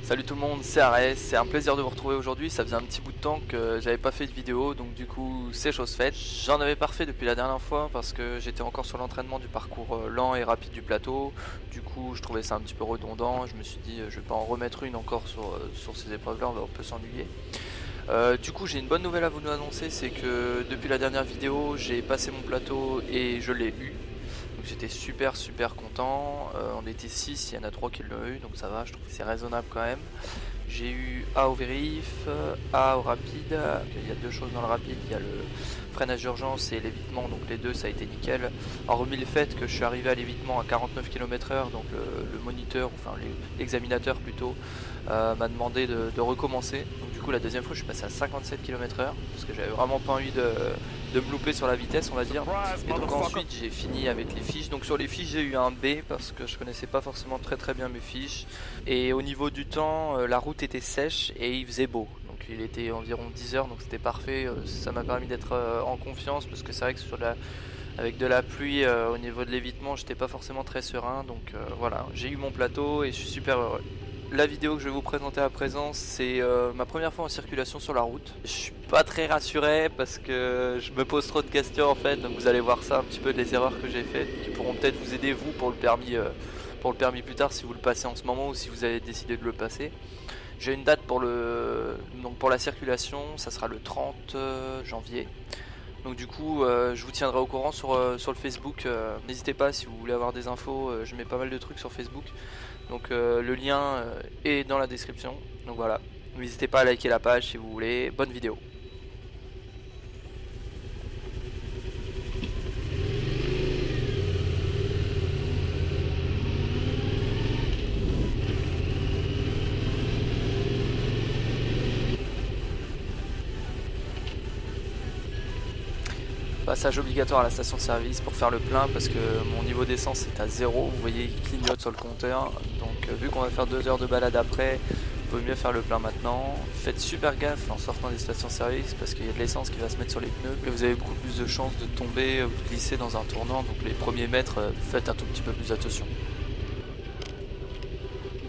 Salut tout le monde, c'est Arès, c'est un plaisir de vous retrouver aujourd'hui. Ça faisait un petit bout de temps que j'avais pas fait de vidéo, donc du coup c'est chose faite. J'en avais pas refait depuis la dernière fois parce que j'étais encore sur l'entraînement du parcours lent et rapide du plateau. Du coup je trouvais ça un petit peu redondant, je me suis dit je vais pas en remettre une encore sur ces épreuves là, on peut s'ennuyer. Du coup j'ai une bonne nouvelle à vous annoncer, c'est que depuis la dernière vidéo j'ai passé mon plateau et je l'ai eu. Donc j'étais super content, on était 6, il y en a 3 qui l'ont eu, donc ça va, je trouve que c'est raisonnable quand même. J'ai eu A au vérif, A au rapide, il y a deux choses dans le rapide, il y a le freinage d'urgence et l'évitement, donc les deux ça a été nickel. Hormis le fait que je suis arrivé à l'évitement à 49 km/h, donc le moniteur, enfin l'examinateur plutôt, m'a demandé de recommencer. Donc du coup la deuxième fois je suis passé à 57 km/h, parce que j'avais vraiment pas envie de me louper sur la vitesse on va dire. Et donc ensuite j'ai fini avec les fiches. Donc sur les fiches j'ai eu un B parce que je connaissais pas forcément très bien mes fiches. Et au niveau du temps, la route était sèche et il faisait beau. Donc il était environ 10 h, donc c'était parfait. Ça m'a permis d'être en confiance parce que c'est vrai que avec de la pluie au niveau de l'évitement j'étais pas forcément très serein. Donc voilà, j'ai eu mon plateau et je suis super heureux. La vidéo que je vais vous présenter à présent, c'est ma première fois en circulation sur la route. Je suis pas très rassuré parce que je me pose trop de questions en fait, donc vous allez voir ça un petit peu des erreurs que j'ai faites qui pourront peut-être vous aider vous pour le permis plus tard si vous le passez en ce moment ou si vous avez décidé de le passer. J'ai une date pour la circulation, ça sera le 30 janvier. Donc du coup je vous tiendrai au courant sur le Facebook. N'hésitez pas si vous voulez avoir des infos, je mets pas mal de trucs sur Facebook. Donc le lien est dans la description. Donc voilà, n'hésitez pas à liker la page si vous voulez. Bonne vidéo. Passage obligatoire à la station-service pour faire le plein parce que mon niveau d'essence est à 0. Vous voyez, il clignote sur le compteur. Donc vu qu'on va faire 2 heures de balade après, il vaut mieux faire le plein maintenant. Faites super gaffe en sortant des stations-service parce qu'il y a de l'essence qui va se mettre sur les pneus. Et vous avez beaucoup plus de chances de tomber ou de glisser dans un tournant. Donc les premiers mètres, faites un tout petit peu plus attention.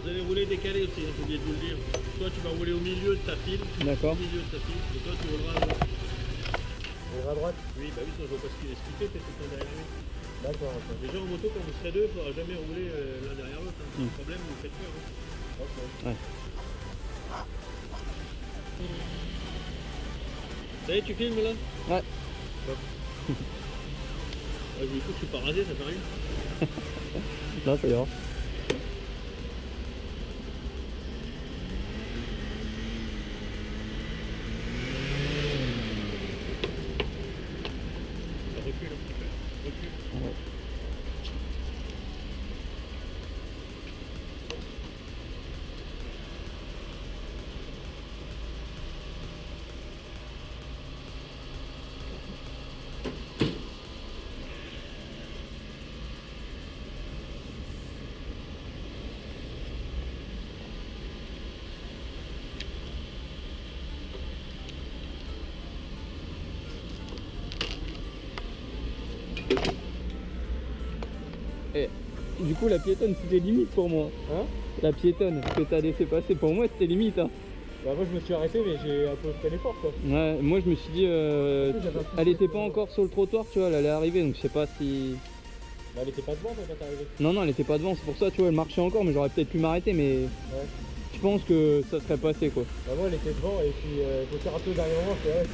Vous allez rouler décalé aussi, j'ai oublié de vous le dire. Toi tu vas rouler au milieu de ta file. D'accord. Au milieu de ta file. Et toi tu rouleras à droite. Oui, bah oui, sinon je vois pas ce qu'il fait, peut-être que derrière lui. D'accord, ok. Déjà en moto, quand vous serez deux, il ne faudra jamais rouler l'un derrière l'autre. Hein. Le problème, vous faites peur. Hein. Ok. Ouais. Ça y est, tu filmes là? Ouais. Bon. Du coup, je suis pas rasé, ça fait rien. Non, ça ira. Recule un petit peu. Recule. Ouais. Et du coup la piétonne c'était limite pour moi. Hein? La piétonne que t'as laissé passer pour moi c'était limite hein. Bah moi je me suis arrêté mais j'ai un peu fait l'effort quoi. Ouais, moi je me suis dit elle était pas encore sur le trottoir tu vois, elle allait arriver donc je sais pas si... Bah elle était pas devant toi quand t'es arrivé. Non elle était pas devant, c'est pour ça tu vois elle marchait encore mais j'aurais peut-être pu m'arrêter mais... Ouais. Je pense que ça serait passé quoi. Bah moi elle était devant et puis faut faire un peu derrière moi, c'est vrai,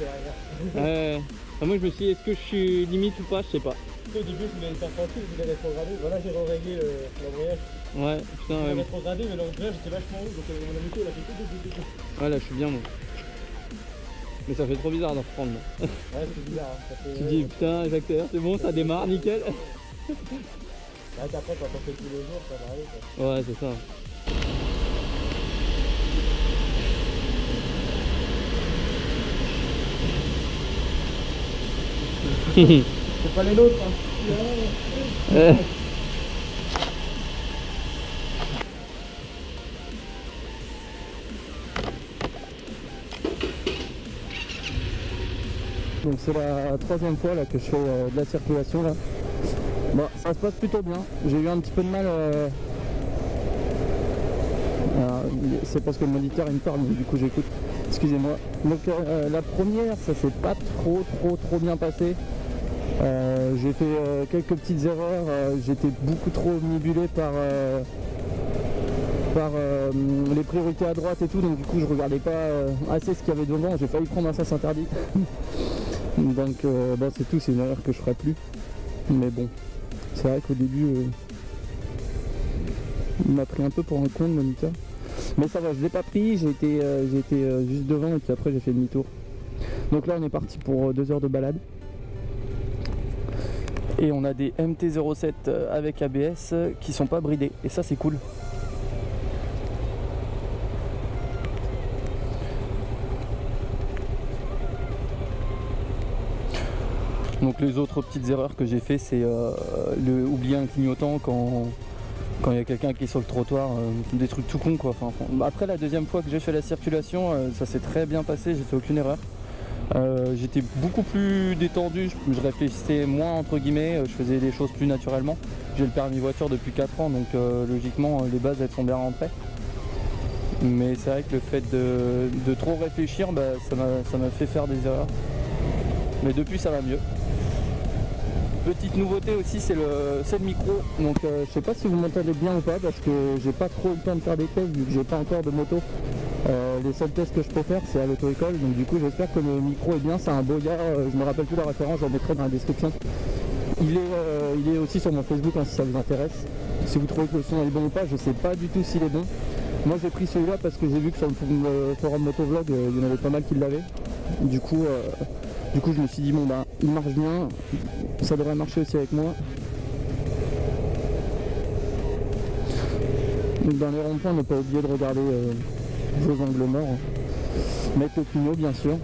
c'est rien. Moi je me suis dit est-ce que je suis limite ou pas, je sais pas. Au début je voulais faire tranquille, je voulais rétrograder. Voilà j'ai réglé l'embrayage. Ouais, putain ouais. Je voulais rétrograder mais l'embrayage était vachement haut donc mon moto elle a fait tout. Ouais là je suis bien moi. Mais ça fait trop bizarre d'en reprendre moi. Ouais c'est bizarre. Hein. Ça fait, tu dis putain Jacques c'est bon ça démarre nickel. Ouais après quand on fait tous les jours ça va aller quoi. Ouais c'est ça. C'est pas les nôtres hein. Donc c'est la 3e fois là, que je fais de la circulation là. Bon, ça se passe plutôt bien. J'ai eu un petit peu de mal C'est parce que le moniteur il me parle, donc du coup j'écoute. Excusez-moi. Donc la première, ça s'est pas trop bien passé. J'ai fait quelques petites erreurs. J'étais beaucoup trop omnibulé par les priorités à droite et tout, donc du coup je regardais pas assez ce qu'il y avait devant. J'ai failli prendre un sens interdit. Donc bon, c'est tout, c'est une erreur que je ferai plus. Mais bon, c'est vrai qu'au début il m'a pris un peu pour un con le moniteur. Mais ça va, je l'ai pas pris, j'ai été juste devant et puis après j'ai fait demi-tour. Donc là on est parti pour 2 heures de balade. Et on a des MT-07 avec ABS qui sont pas bridés. Et ça c'est cool. Donc les autres petites erreurs que j'ai fait, c'est oublier un clignotant quand il y a quelqu'un qui est sur le trottoir, des trucs tout cons quoi. Enfin, après la deuxième fois que j'ai fait la circulation, ça s'est très bien passé, j'ai fait aucune erreur. J'étais beaucoup plus détendu, je réfléchissais moins entre guillemets, je faisais les choses plus naturellement. J'ai le permis voiture depuis 4 ans, donc logiquement les bases elles sont bien rentrées. Mais c'est vrai que le fait de trop réfléchir, bah, ça m'a fait faire des erreurs. Mais depuis ça va mieux. Petite nouveauté aussi, c'est le micro. Donc je sais pas si vous m'entendez bien ou pas, parce que j'ai pas trop eu le temps de faire des tests vu que j'ai pas encore de moto. Les seuls tests que je peux faire c'est à l'auto-école, donc du coup j'espère que le micro est bien. C'est un Boya, je me rappelle plus la référence, j'en mettrai dans la description. Il est aussi sur mon Facebook hein, si ça vous intéresse. Si vous trouvez que le son est bon ou pas, je sais pas du tout s'il est bon. Moi j'ai pris celui-là parce que j'ai vu que sur le forum motovlog il y en avait pas mal qui l'avaient. Du coup je me suis dit bon bah il marche bien, ça devrait marcher aussi avec moi. Donc dans les ronds-points, ne pas oublier de regarder vos angles morts. Mettre le clignot bien sûr.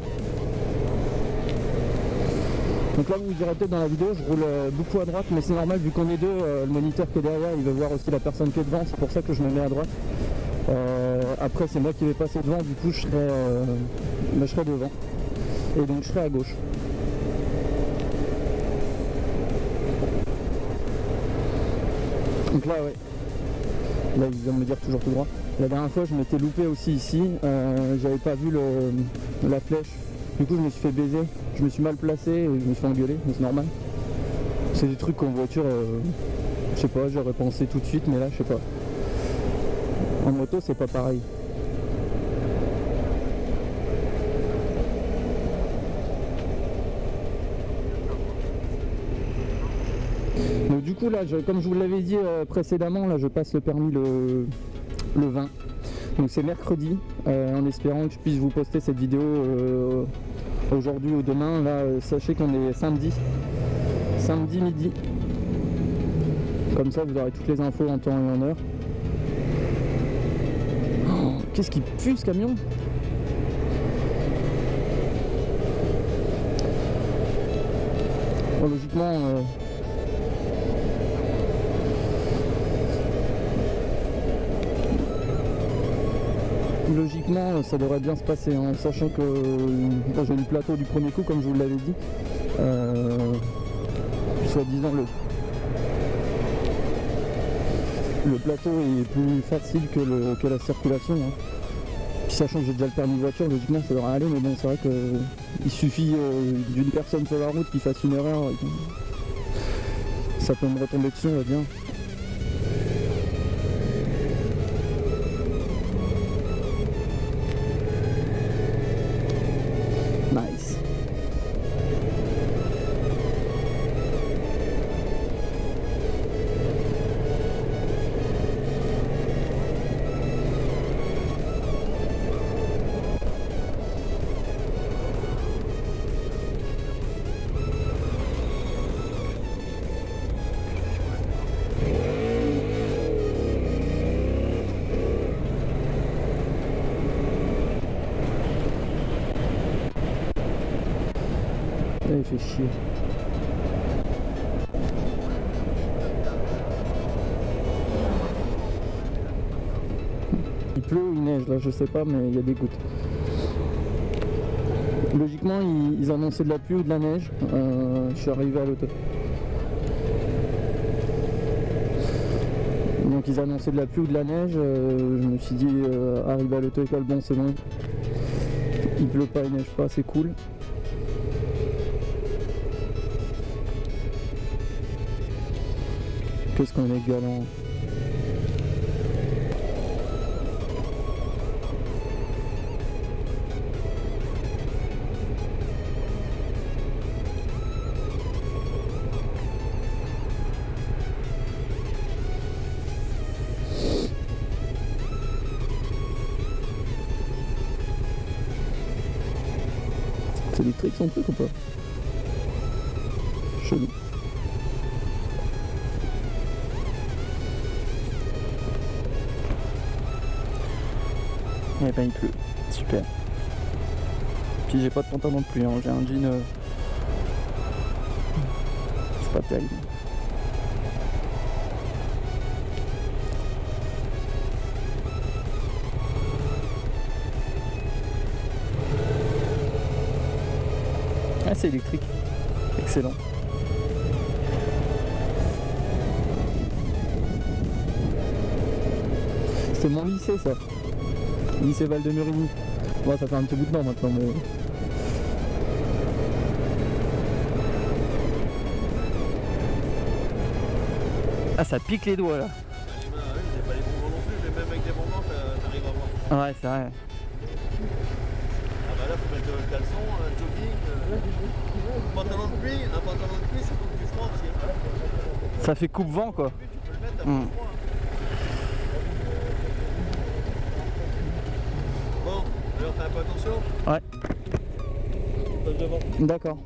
Donc là vous direz peut-être dans la vidéo, je roule beaucoup à droite, mais c'est normal vu qu'on est deux, le moniteur qui est derrière il veut voir aussi la personne qui est devant, c'est pour ça que je me mets à droite. Après c'est moi qui vais passer devant, du coup je serai devant. Et donc je serai à gauche. Donc là ouais. Là il vient de me dire toujours tout droit. La dernière fois je m'étais loupé aussi ici. J'avais pas vu la flèche. Du coup je me suis fait baiser. Je me suis mal placé et je me suis fait engueuler, mais c'est normal. C'est des trucs qu'en voiture, je sais pas, j'aurais pensé tout de suite, mais là je sais pas. En moto c'est pas pareil. Donc du coup là, comme je vous l'avais dit précédemment, là je passe le permis le 20. Donc c'est mercredi, en espérant que je puisse vous poster cette vidéo aujourd'hui ou demain. Là sachez qu'on est samedi midi. Comme ça vous aurez toutes les infos en temps et en heure. Oh, qu'est-ce qui pue ce camion? Bon, logiquement ça devrait bien se passer, hein, sachant que j'ai eu le plateau du premier coup comme je vous l'avais dit. Soi-disant le plateau est plus facile que la circulation. Hein. Puis sachant que j'ai déjà le permis voiture, logiquement ça devrait aller, mais bon c'est vrai qu'il suffit d'une personne sur la route qui fasse une erreur. Ça peut me retomber dessus, on va dire. Nice. Il fait chier. Il pleut ou il neige là, je sais pas, mais il y a des gouttes. Logiquement, ils annonçaient de la pluie ou de la neige. Je suis arrivé à l'auto. Donc quand ils annonçaient de la pluie ou de la neige, je me suis dit arrivé à l'auto-école, bon c'est bon, il pleut pas, il neige pas, c'est cool. Qu'est-ce qu'on est galant. C'est électrique son truc ou pas? Chelou. Et ben il pleut, super. Puis j'ai pas de pantalon de pluie, hein. J'ai un jean. C'est pas terrible. Ah c'est électrique. Excellent. C'est mon lycée ça. Lycée Val de Murigny. Bon ça fait un petit bout de temps maintenant mais... Ah ça pique les doigts là. Les mains, oui, c'est pas les bonbons non plus, mais même avec des bonbons t'arrives à voir. Ouais c'est vrai. Ah bah là faut mettre le caleçon, un jogging, un pantalon de pluie ça coupe du froid aussi. Ça fait coupe-vent quoi. Tu peux le mettre, t'as pas froid. Bon, alors fais un peu attention. Ouais. On passe devant. D'accord.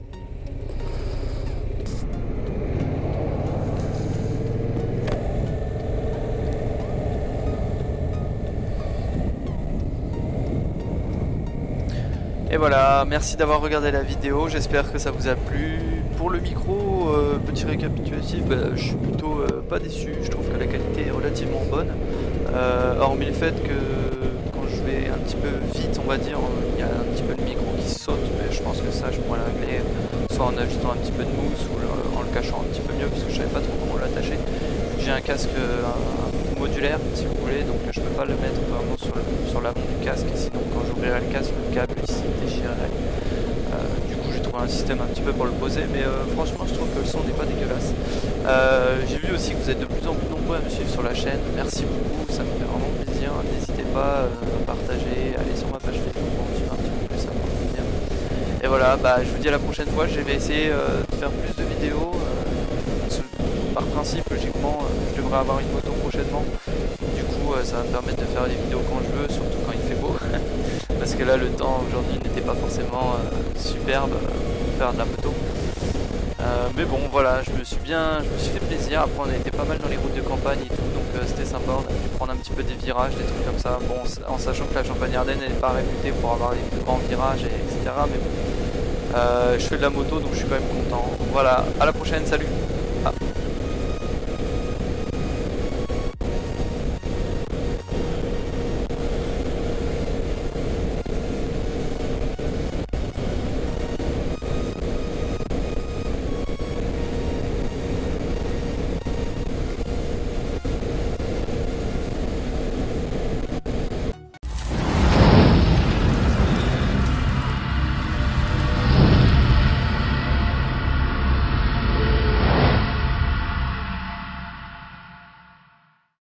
Et voilà, merci d'avoir regardé la vidéo, j'espère que ça vous a plu. Pour le micro, petit récapitulatif, je suis plutôt pas déçu, je trouve que la qualité est relativement bonne. Hormis le fait que quand je vais un petit peu vite, on va dire, il y a un petit peu de micro qui saute, mais je pense que ça je pourrais le régler soit en ajoutant un petit peu de mousse ou en le cachant un petit peu mieux, parce que je savais pas trop comment l'attacher. J'ai un casque modulaire si vous voulez, donc je peux pas le mettre vraiment sur l'avant du casque, sinon quand j'ouvrirai le casque, le câble il se déchirerait. Du coup j'ai trouvé un système un petit peu pour le poser, mais franchement je trouve que le son n'est pas dégueulasse. J'ai vu aussi que vous êtes de plus en plus nombreux à me suivre sur la chaîne, merci beaucoup, ça me fait vraiment plaisir. N'hésitez pas à partager, aller sur ma page Facebook pour me suivre un petit peu plus, ça me fait plaisir. Et voilà, je vous dis à la prochaine fois, je vais essayer de faire plus de vidéos. Par principe, logiquement, je devrais avoir une moto prochainement. Du coup, ça va me permettre de faire des vidéos quand je veux, surtout quand il fait beau. Parce que là, le temps aujourd'hui n'était pas forcément superbe pour faire de la moto. Mais bon, voilà, je me suis fait plaisir. Après, on a été pas mal dans les routes de campagne et tout, donc c'était sympa. On a pu prendre un petit peu des virages, des trucs comme ça. Bon, en sachant que la Champagne-Ardenne n'est pas réputée pour avoir les plus grands virages, etc. Mais bon, je fais de la moto, donc je suis quand même content. Voilà, à la prochaine, salut!